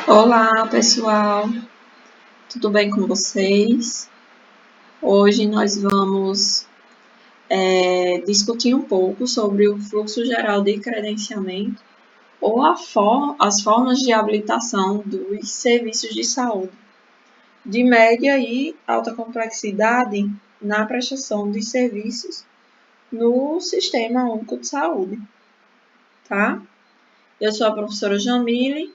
Olá, pessoal, tudo bem com vocês? Hoje nós vamos discutir um pouco sobre o fluxo geral de credenciamento ou as formas de habilitação dos serviços de saúde, de média e alta complexidade na prestação de serviços no Sistema Único de Saúde, tá? Eu sou a professora Jamile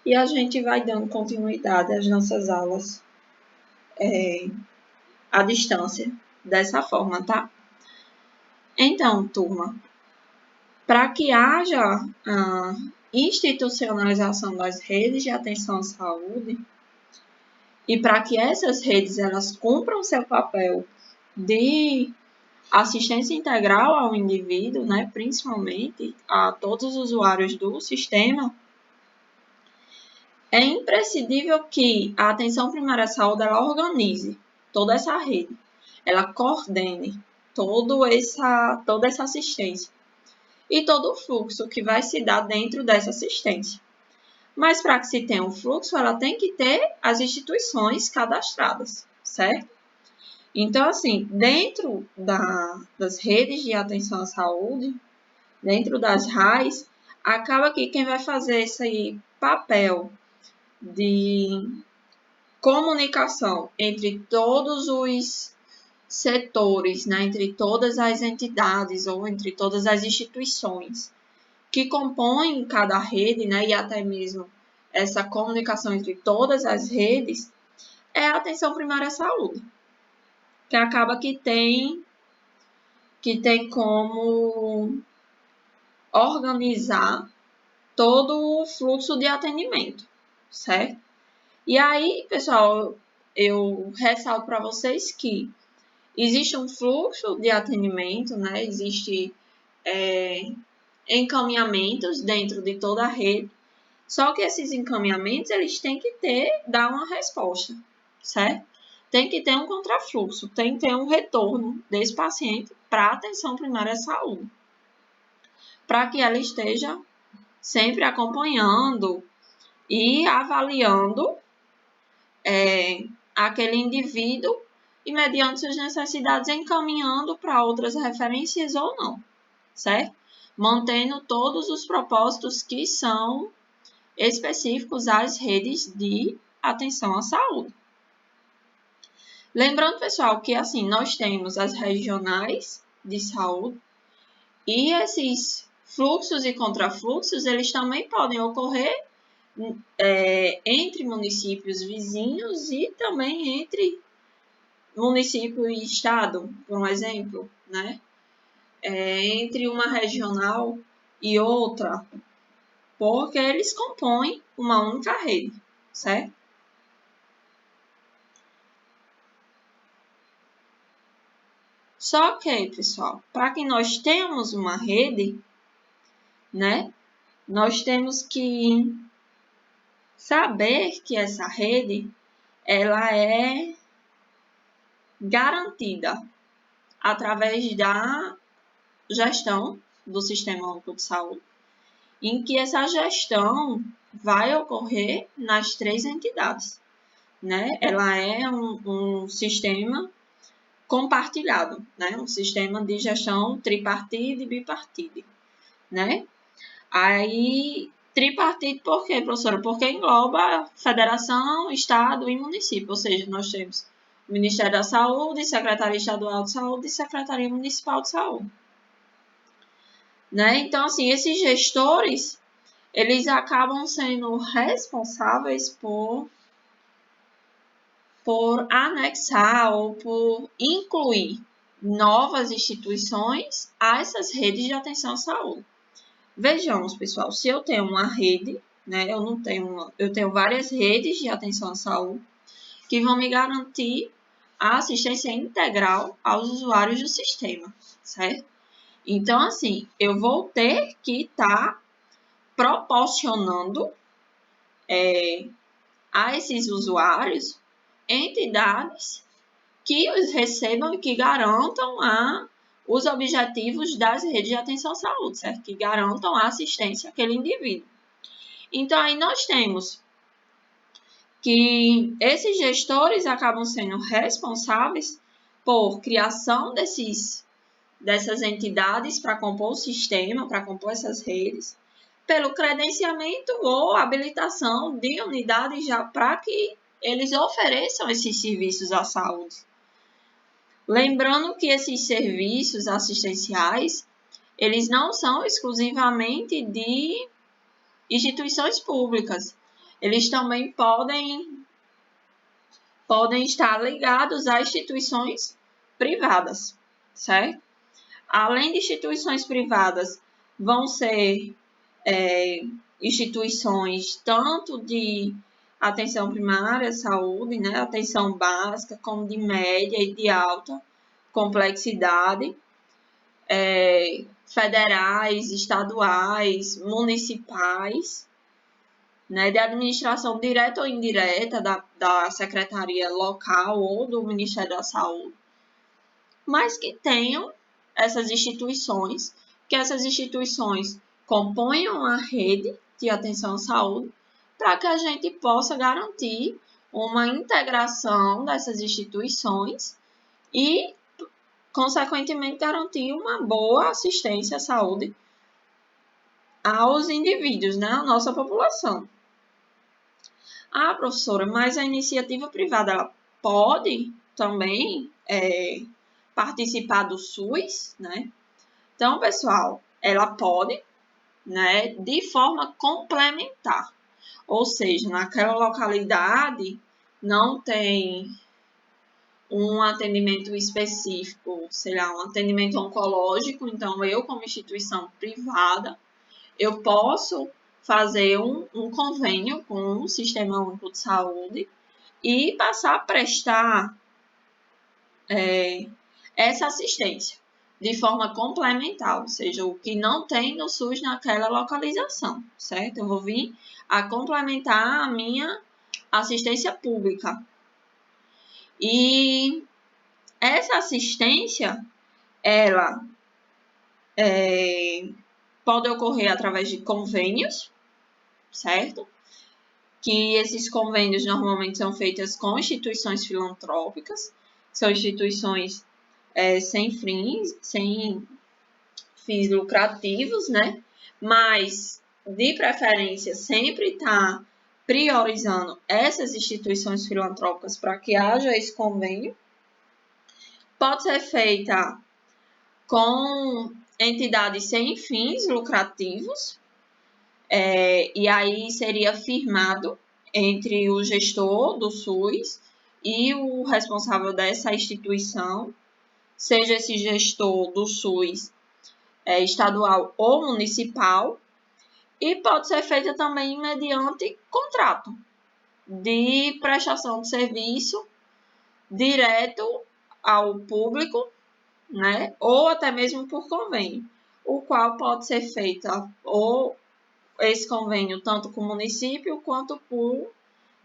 e a gente vai dando continuidade às nossas aulas à distância, dessa forma, tá? Então, turma, para que haja a institucionalização das redes de atenção à saúde e para que essas redes elas cumpram seu papel de assistência integral ao indivíduo, né, principalmente a todos os usuários do sistema, é imprescindível que a atenção primária à saúde ela organize toda essa rede, ela coordene toda essa assistência e todo o fluxo que vai se dar dentro dessa assistência. Mas para que se tenha um fluxo, ela tem que ter as instituições cadastradas, certo? Então, assim, dentro das redes de atenção à saúde, dentro das RAIs, acaba que quem vai fazer esse papel de comunicação entre todos os setores, né, entre todas as entidades ou entre todas as instituições que compõem cada rede, né, e até mesmo essa comunicação entre todas as redes, é a atenção primária à saúde, que acaba que tem como organizar todo o fluxo de atendimento, certo? E aí, pessoal, eu ressalto para vocês que existe um fluxo de atendimento, né? Existe encaminhamentos dentro de toda a rede, só que esses encaminhamentos eles têm que dar uma resposta, certo? Tem que ter um contrafluxo, tem que ter um retorno desse paciente para a atenção primária à saúde, para que ela esteja sempre acompanhando e avaliando aquele indivíduo e, mediante suas necessidades, encaminhando para outras referências ou não, certo? Mantendo todos os propósitos que são específicos às redes de atenção à saúde. Lembrando, pessoal, que assim nós temos as regionais de saúde e esses fluxos e contrafluxos, eles também podem ocorrer entre municípios vizinhos e também entre município e estado, por um exemplo, né? Entre uma regional e outra, porque eles compõem uma única rede, certo? Só que, pessoal, para que nós tenhamos uma rede, né, nós temos que saber que essa rede, ela é garantida através da gestão do Sistema Único de Saúde, em que essa gestão vai ocorrer nas 3 entidades, né? Ela é um sistema compartilhado, né? Um sistema de gestão tripartite e bipartite, né? Aí, tripartite por quê, professora? Porque engloba federação, estado e município, ou seja, nós temos o Ministério da Saúde, Secretaria Estadual de Saúde e Secretaria Municipal de Saúde, né? Então, assim, esses gestores, eles acabam sendo responsáveis por anexar ou por incluir novas instituições a essas redes de atenção à saúde. Vejamos, pessoal, se eu tenho uma rede, né, eu tenho várias redes de atenção à saúde que vão me garantir a assistência integral aos usuários do sistema, certo? Então, assim, eu vou ter que estar proporcionando a esses usuários entidades que os recebam e que garantam os objetivos das redes de atenção à saúde, certo? Que garantam a assistência àquele indivíduo. Então, aí nós temos que esses gestores acabam sendo responsáveis por criação dessas entidades para compor o sistema, para compor essas redes, pelo credenciamento ou habilitação de unidades já para que eles ofereçam esses serviços à saúde. Lembrando que esses serviços assistenciais, eles não são exclusivamente de instituições públicas. Eles também podem estar ligados a instituições privadas, certo? Além de instituições privadas, vão ser instituições tanto de atenção primária, saúde, né, atenção básica, como de média e de alta complexidade, federais, estaduais, municipais, né, de administração direta ou indireta da secretaria local ou do Ministério da Saúde, mas que tenham essas instituições, que essas instituições componham a rede de atenção à saúde, para que a gente possa garantir uma integração dessas instituições e, consequentemente, garantir uma boa assistência à saúde aos indivíduos, né, à nossa população. Ah, professora, mas a iniciativa privada ela pode também participar do SUS, né? Então, pessoal, ela pode, né, de forma complementar. Ou seja, naquela localidade não tem um atendimento específico, sei lá, um atendimento oncológico, então eu, como instituição privada, eu posso fazer um convênio com o Sistema Único de Saúde e passar a prestar essa assistência de forma complementar, ou seja, o que não tem no SUS naquela localização, certo? Eu vou vir a complementar a minha assistência pública. E essa assistência, ela pode ocorrer através de convênios, certo? Que esses convênios normalmente são feitos com instituições filantrópicas, são instituições sem fins lucrativos, né? Mas, de preferência, sempre está priorizando essas instituições filantrópicas para que haja esse convênio. Pode ser feita com entidades sem fins lucrativos, e aí seria firmado entre o gestor do SUS e o responsável dessa instituição, seja esse gestor do SUS estadual ou municipal, e pode ser feita também mediante contrato de prestação de serviço direto ao público, né, ou até mesmo por convênio, o qual pode ser feita ou esse convênio tanto com o município quanto com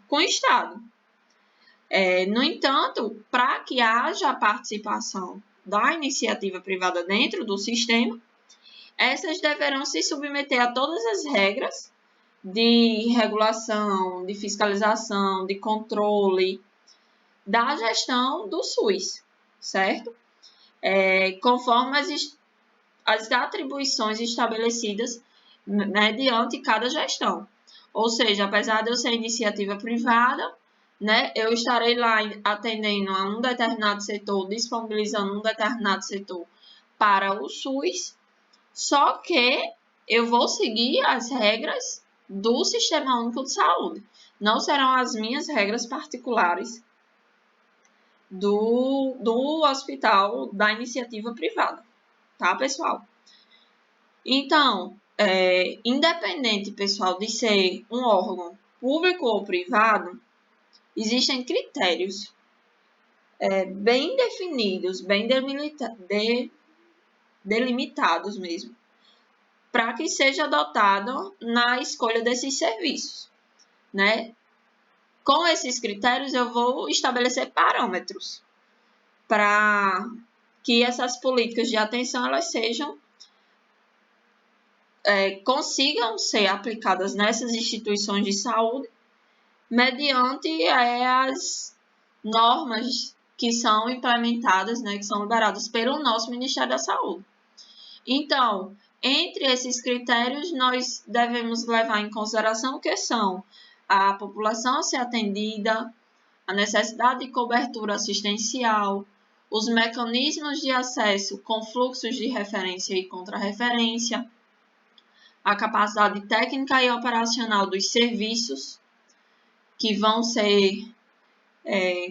o Estado. No entanto, para que haja a participação da iniciativa privada dentro do sistema, essas deverão se submeter a todas as regras de regulação, de fiscalização, de controle da gestão do SUS, certo? Conforme as atribuições estabelecidas mediante cada gestão. Ou seja, apesar de eu ser iniciativa privada, né, eu estarei lá atendendo a um determinado setor, disponibilizando um determinado setor para o SUS, só que eu vou seguir as regras do Sistema Único de Saúde. Não serão as minhas regras particulares do hospital da iniciativa privada, tá, pessoal? Então, independente, pessoal, de ser um órgão público ou privado, existem critérios bem definidos, bem delimitados mesmo, para que seja adotado na escolha desses serviços, né? Com esses critérios, eu vou estabelecer parâmetros para que essas políticas de atenção elas sejam consigam ser aplicadas nessas instituições de saúde mediante as normas que são implementadas, né, que são liberadas pelo nosso Ministério da Saúde. Então, entre esses critérios, nós devemos levar em consideração o que são a população a ser atendida, a necessidade de cobertura assistencial, os mecanismos de acesso com fluxos de referência e contrarreferência, a capacidade técnica e operacional dos serviços que vão ser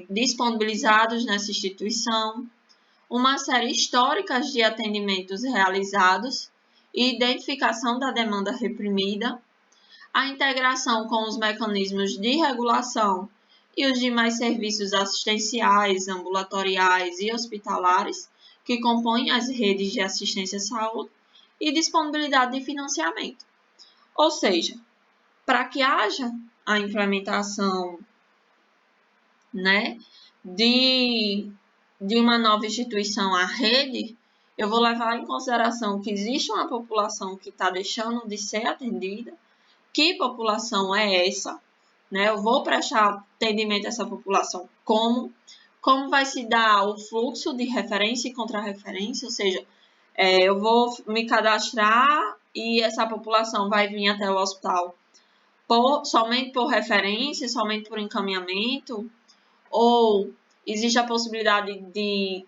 disponibilizados nessa instituição, uma série histórica de atendimentos realizados e identificação da demanda reprimida, a integração com os mecanismos de regulação e os demais serviços assistenciais, ambulatoriais e hospitalares que compõem as redes de assistência à saúde e disponibilidade de financiamento. Ou seja, para que haja a implementação, né, de uma nova instituição à rede, eu vou levar em consideração que existe uma população que está deixando de ser atendida. Que população é essa? Né? Eu vou prestar atendimento a essa população como vai se dar o fluxo de referência e contrarreferência, ou seja, eu vou me cadastrar e essa população vai vir até o hospital somente por referência, somente por encaminhamento, ou existe a possibilidade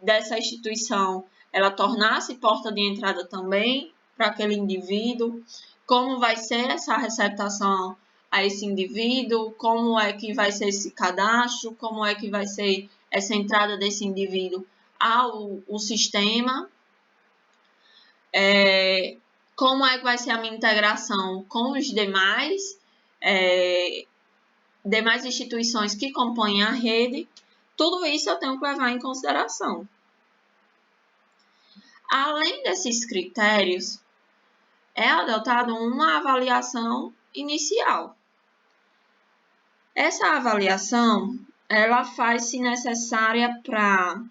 dessa instituição ela tornar-se porta de entrada também para aquele indivíduo, como vai ser essa receptação a esse indivíduo, como é que vai ser esse cadastro, como é que vai ser essa entrada desse indivíduo ao sistema, como é que vai ser a minha integração com os demais instituições que compõem a rede. Tudo isso eu tenho que levar em consideração. Além desses critérios, é adotada uma avaliação inicial. Essa avaliação, ela faz-se necessária para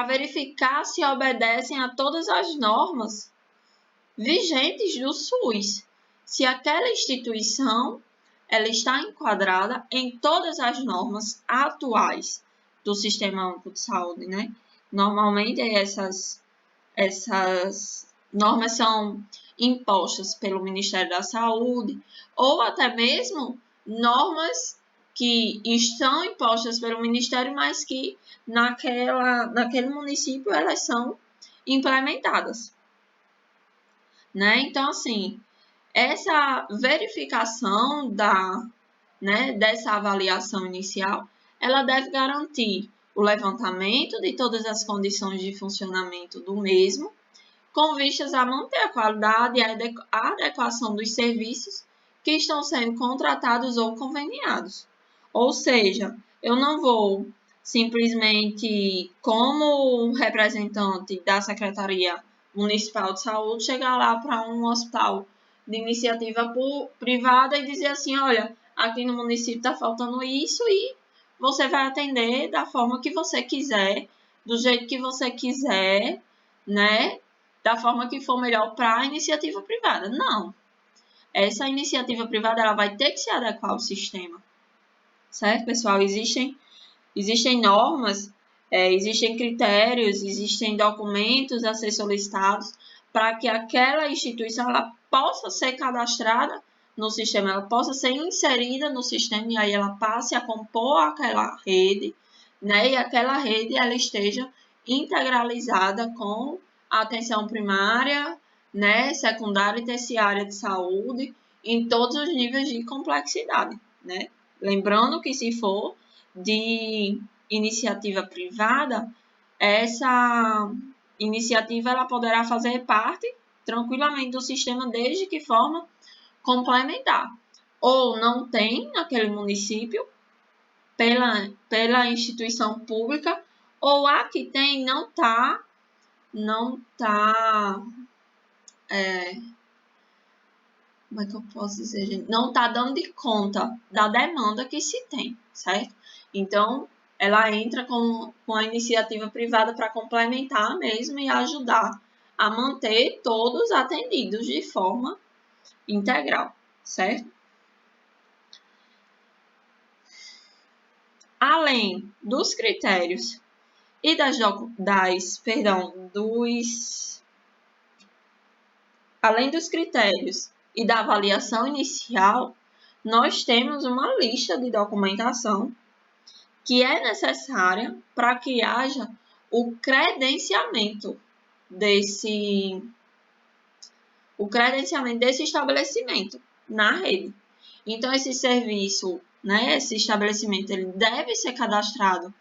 verificar se obedecem a todas as normas vigentes do SUS, se aquela instituição ela está enquadrada em todas as normas atuais do Sistema Único de Saúde, né? Normalmente essas normas são impostas pelo Ministério da Saúde ou até mesmo normas que estão impostas pelo Ministério, mas que naquele município elas são implementadas, né? Então, assim, essa verificação dessa avaliação inicial, ela deve garantir o levantamento de todas as condições de funcionamento do mesmo, com vistas a manter a qualidade e a adequação dos serviços que estão sendo contratados ou conveniados. Ou seja, eu não vou simplesmente, como representante da Secretaria Municipal de Saúde, chegar lá para um hospital de iniciativa privada e dizer assim, olha, aqui no município está faltando isso e você vai atender da forma que você quiser, do jeito que você quiser, né? Da forma que for melhor para a iniciativa privada. Não. Essa iniciativa privada ela vai ter que se adequar ao sistema. Certo, pessoal? Existem normas, existem critérios, existem documentos a ser solicitados para que aquela instituição ela possa ser cadastrada no sistema, ela possa ser inserida no sistema e aí ela passe a compor aquela rede, né? E aquela rede ela esteja integralizada com a atenção primária, né? Secundária e terciária de saúde em todos os níveis de complexidade, né? Lembrando que se for de iniciativa privada, essa iniciativa ela poderá fazer parte tranquilamente do sistema desde que forma complementar. Ou não tem naquele município pela instituição pública, ou a que tem não tá como é que eu posso dizer, gente? Não está dando de conta da demanda que se tem, certo? Então, ela entra com a iniciativa privada para complementar mesmo e ajudar a manter todos atendidos de forma integral, certo? além dos critérios e além dos critérios e da avaliação inicial, nós temos uma lista de documentação que é necessária para que haja o credenciamento desse estabelecimento na rede. Então, esse serviço, né, esse estabelecimento, ele deve ser cadastrado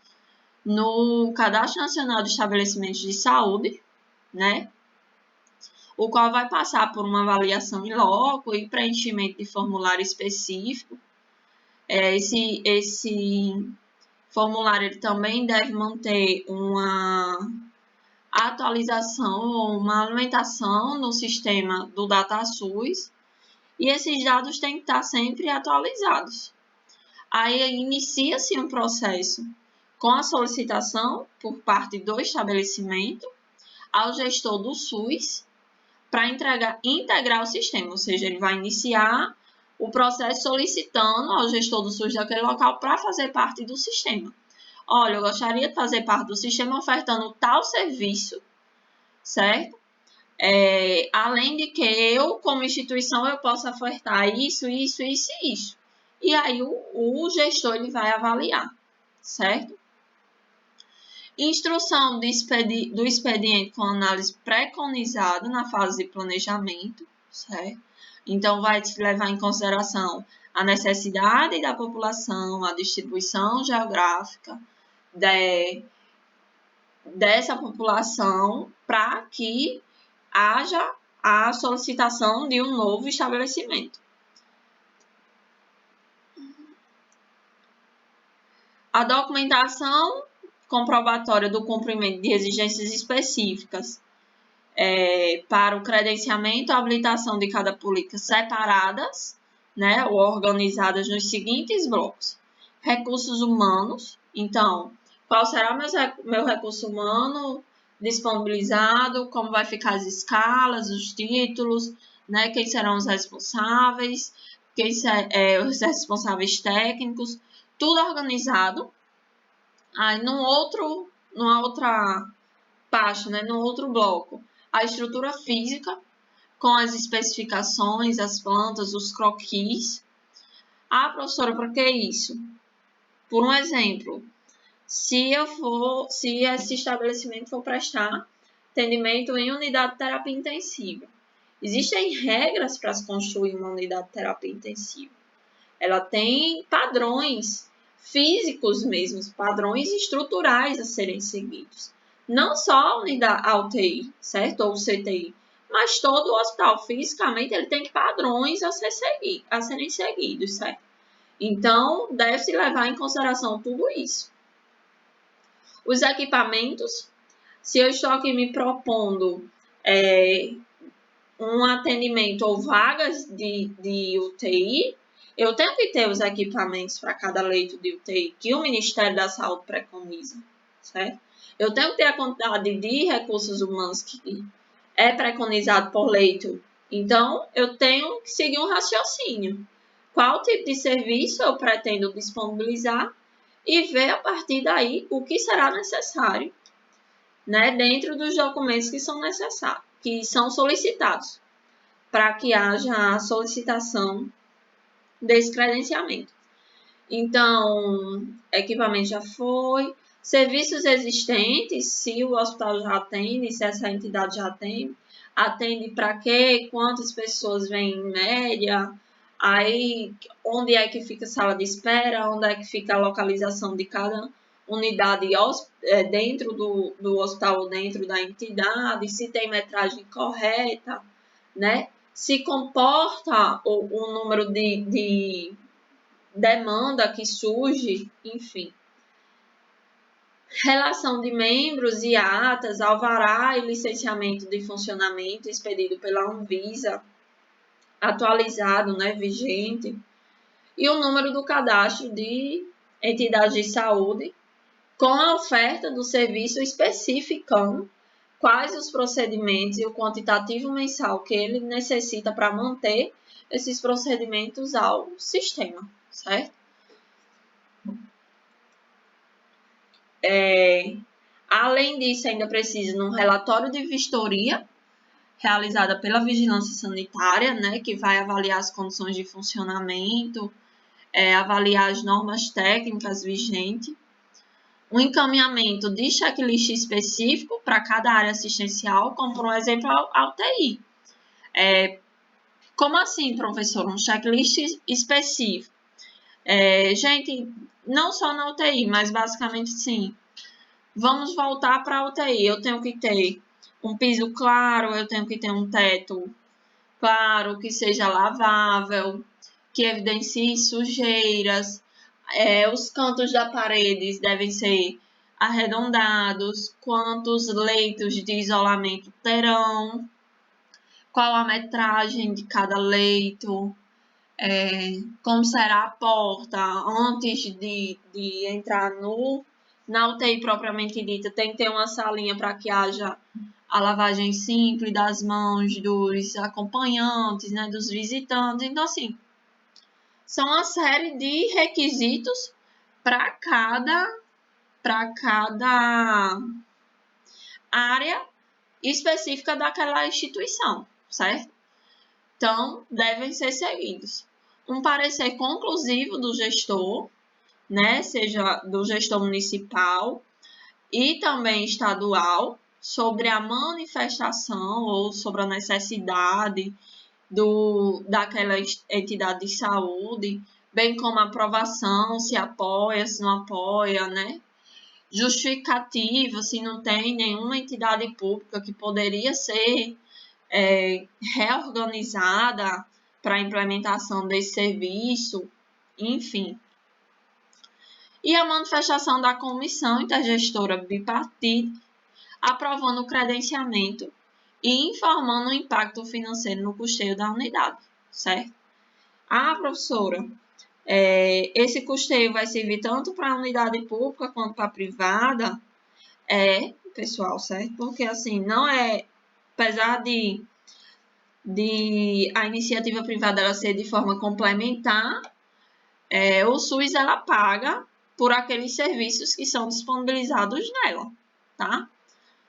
no Cadastro Nacional de Estabelecimentos de Saúde, né, o qual vai passar por uma avaliação in loco e preenchimento de formulário específico. Esse formulário ele também deve manter uma atualização ou uma alimentação no sistema do DataSUS, e esses dados têm que estar sempre atualizados. Aí inicia-se um processo com a solicitação por parte do estabelecimento ao gestor do SUS para integrar o sistema, ou seja, ele vai iniciar o processo solicitando ao gestor do SUS daquele local para fazer parte do sistema. Olha, eu gostaria de fazer parte do sistema ofertando tal serviço, certo? Além de que eu, como instituição, eu possa ofertar isso. E aí o gestor ele vai avaliar, certo? Instrução do expediente com análise preconizada na fase de planejamento, certo? Então, vai levar em consideração a necessidade da população, a distribuição geográfica dessa população para que haja a solicitação de um novo estabelecimento. A documentação comprobatória do cumprimento de exigências específicas para o credenciamento e habilitação de cada política separadas, né, ou organizadas nos seguintes blocos. Recursos humanos, então, qual será meu recurso humano disponibilizado, como vai ficar as escalas, os títulos, né, quem serão os responsáveis, os responsáveis técnicos, tudo organizado. Aí, numa outra pasta, né, no outro bloco, a estrutura física, com as especificações, as plantas, os croquis. Ah, professora, para que isso? Por um exemplo, se esse estabelecimento for prestar atendimento em unidade de terapia intensiva, existem regras para se construir uma unidade de terapia intensiva. Ela tem padrões físicos mesmo, padrões estruturais a serem seguidos. Não só a UTI, certo? Ou o CTI, mas todo o hospital, fisicamente, ele tem padrões a serem seguidos, certo? Então, deve-se levar em consideração tudo isso. Os equipamentos, se eu estou aqui me propondo um atendimento ou vagas de UTI, eu tenho que ter os equipamentos para cada leito de UTI que o Ministério da Saúde preconiza, certo? Eu tenho que ter a quantidade de recursos humanos que é preconizado por leito. Então, eu tenho que seguir um raciocínio. Qual tipo de serviço eu pretendo disponibilizar e ver a partir daí o que será necessário, né, dentro dos documentos que são necessários, que são solicitados, para que haja a solicitação desse credenciamento. Então, equipamento já foi. Serviços existentes, se o hospital já atende, se essa entidade já atende para quê? Quantas pessoas vêm em média? Aí, onde é que fica a sala de espera? Onde é que fica a localização de cada unidade dentro do hospital ou dentro da entidade? Se tem metragem correta, né? Se comporta o número de demanda que surge, enfim. Relação de membros e atas, alvará e licenciamento de funcionamento expedido pela Anvisa, atualizado, né, vigente, e o número do cadastro de entidades de saúde, com a oferta do serviço especificando quais os procedimentos e o quantitativo mensal que ele necessita para manter esses procedimentos ao sistema, certo? Além disso, ainda precisa de um relatório de vistoria realizada pela Vigilância Sanitária, né, que vai avaliar as condições de funcionamento, avaliar as normas técnicas vigentes, um encaminhamento de checklist específico para cada área assistencial, como, por exemplo, a UTI. Como assim, professor? Um checklist específico? Gente, não só na UTI, mas basicamente sim. Vamos voltar para a UTI. Eu tenho que ter um piso claro, eu tenho que ter um teto claro, que seja lavável, que evidencie sujeiras. Os cantos da parede devem ser arredondados. Quantos leitos de isolamento terão? Qual a metragem de cada leito? Como será a porta antes de entrar na UTI propriamente dita. Tem que ter uma salinha para que haja a lavagem simples das mãos dos acompanhantes, né, dos visitantes. Então, assim, são uma série de requisitos para cada área específica daquela instituição, certo? Então, devem ser seguidos. Um parecer conclusivo do gestor, né, seja do gestor municipal e também estadual, sobre a manifestação ou sobre a necessidade daquela entidade de saúde, bem como a aprovação, se apoia, se não apoia, né? Justificativa, se não tem nenhuma entidade pública que poderia ser reorganizada para a implementação desse serviço, enfim. E a manifestação da comissão intergestora bipartite, aprovando o credenciamento e informando o impacto financeiro no custeio da unidade, certo? Professora, esse custeio vai servir tanto para a unidade pública quanto para a privada? Pessoal, certo? Porque, assim, não é... Apesar de a iniciativa privada ela ser de forma complementar, o SUS ela paga por aqueles serviços que são disponibilizados nela, tá?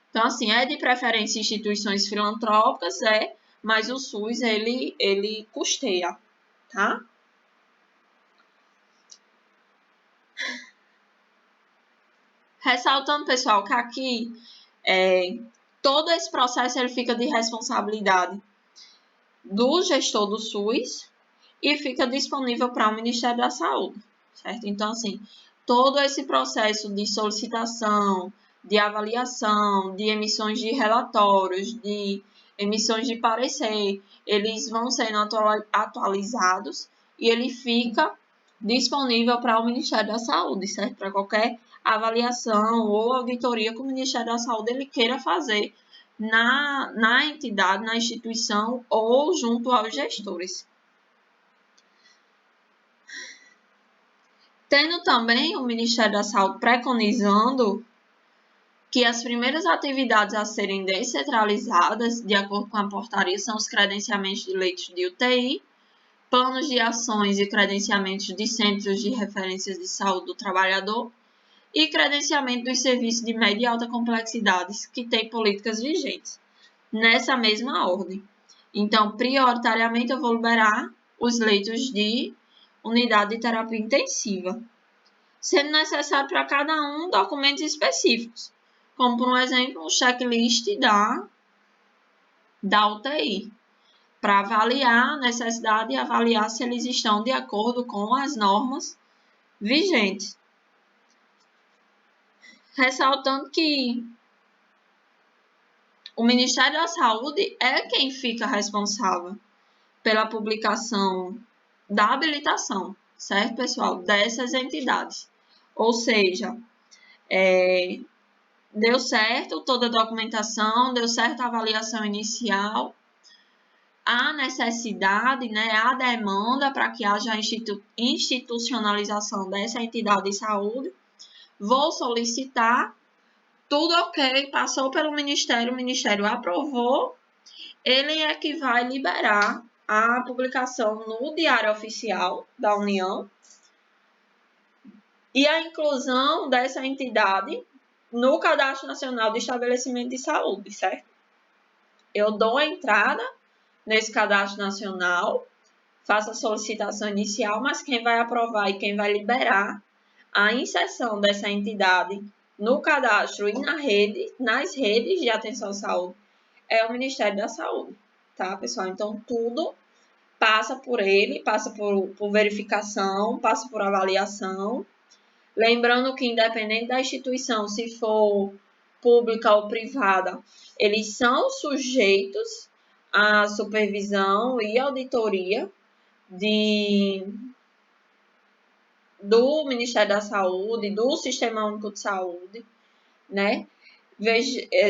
Então, assim, de preferência instituições filantrópicas, mas o SUS, ele custeia, tá? Ressaltando, pessoal, que aqui todo esse processo ele fica de responsabilidade do gestor do SUS e fica disponível para o Ministério da Saúde, certo? Então, assim, todo esse processo de solicitação, de avaliação, de emissões de relatórios, de emissões de parecer, eles vão sendo atualizados e ele fica disponível para o Ministério da Saúde, certo? Para qualquer avaliação ou auditoria que o Ministério da Saúde ele queira fazer na entidade, na instituição ou junto aos gestores. Tendo também o Ministério da Saúde preconizando que as primeiras atividades a serem descentralizadas, de acordo com a portaria, são os credenciamentos de leitos de UTI, planos de ações e credenciamentos de centros de referências de saúde do trabalhador e credenciamento dos serviços de média e alta complexidade que têm políticas vigentes, nessa mesma ordem. Então, prioritariamente, eu vou liberar os leitos de unidade de terapia intensiva, sendo necessário para cada um documentos específicos, como, por exemplo, o checklist da UTI, para avaliar a necessidade e avaliar se eles estão de acordo com as normas vigentes. Ressaltando que o Ministério da Saúde é quem fica responsável pela publicação da habilitação, certo, pessoal? Dessas entidades. Ou seja, deu certo toda a documentação, deu certo a avaliação inicial, há necessidade, né, há demanda para que haja a institucionalização dessa entidade de saúde. Vou solicitar, tudo ok, passou pelo Ministério, o Ministério aprovou, ele é que vai liberar a publicação no Diário Oficial da União e a inclusão dessa entidade no Cadastro Nacional de Estabelecimento de Saúde, certo? Eu dou a entrada nesse Cadastro Nacional, faço a solicitação inicial, mas quem vai aprovar e quem vai liberar a inserção dessa entidade no cadastro e nas redes de atenção à saúde, é o Ministério da Saúde, tá, pessoal? Então, tudo passa por ele, passa por verificação, passa por avaliação. Lembrando que, independente da instituição, se for pública ou privada, eles são sujeitos à supervisão e auditoria do Ministério da Saúde, do Sistema Único de Saúde, né?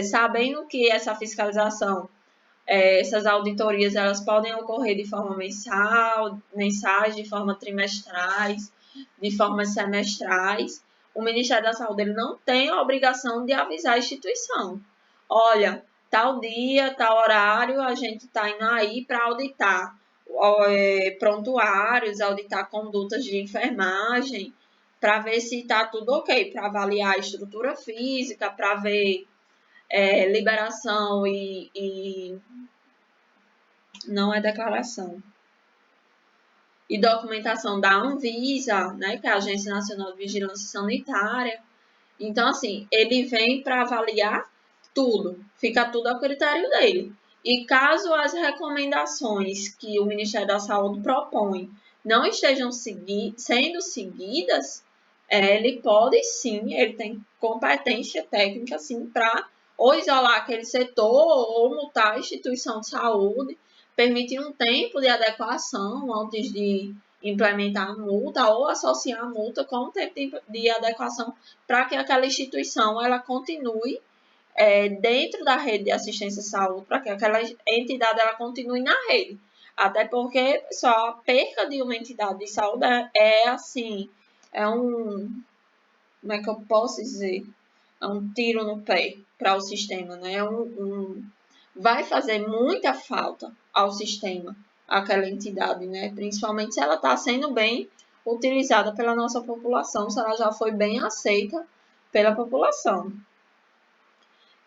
Sabendo que essa fiscalização, essas auditorias, elas podem ocorrer de forma mensais, de forma trimestrais, de forma semestrais. O Ministério da Saúde ele não tem a obrigação de avisar a instituição. Olha, tal dia, tal horário, a gente está indo aí para auditar prontuários, auditar condutas de enfermagem, para ver se está tudo ok, para avaliar a estrutura física, para ver liberação e não é declaração. E documentação da Anvisa, né, que é a Agência Nacional de Vigilância Sanitária. Então, assim, ele vem para avaliar tudo, fica tudo ao critério dele. E caso as recomendações que o Ministério da Saúde propõe não estejam sendo seguidas, ele pode sim, ele tem competência técnica sim para ou isolar aquele setor ou multar a instituição de saúde, permitir um tempo de adequação antes de implementar a multa ou associar a multa com o tempo de adequação para que aquela instituição ela continue dentro da rede de assistência à saúde, para que aquela entidade ela continue na rede. Até porque, pessoal, a perca de uma entidade de saúde assim, como é que eu posso dizer? É um tiro no pé para o sistema, né? Vai fazer muita falta ao sistema, aquela entidade, né? Principalmente se ela está sendo bem utilizada pela nossa população, se ela já foi bem aceita pela população.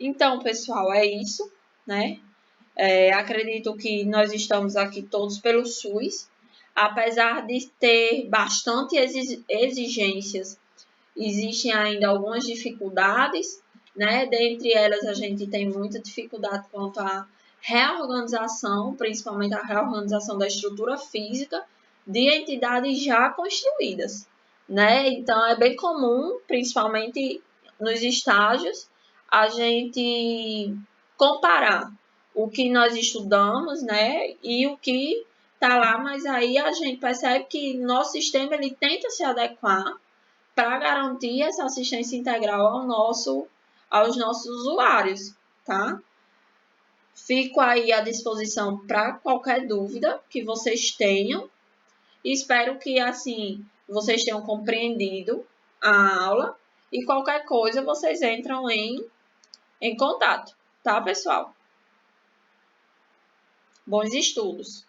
Então, pessoal, é isso, né? Acredito que nós estamos aqui todos pelo SUS, apesar de ter bastante exigências, existem ainda algumas dificuldades, né? Dentre elas, a gente tem muita dificuldade quanto à reorganização, principalmente a reorganização da estrutura física de entidades já construídas, né? Então, é bem comum, principalmente nos estágios, a gente comparar o que nós estudamos, né, e o que está lá, mas aí a gente percebe que nosso sistema ele tenta se adequar para garantir essa assistência integral aos nossos usuários, tá? Fico aí à disposição para qualquer dúvida que vocês tenham. Espero que, assim, vocês tenham compreendido a aula e qualquer coisa vocês entram em contato, tá, pessoal? Bons estudos!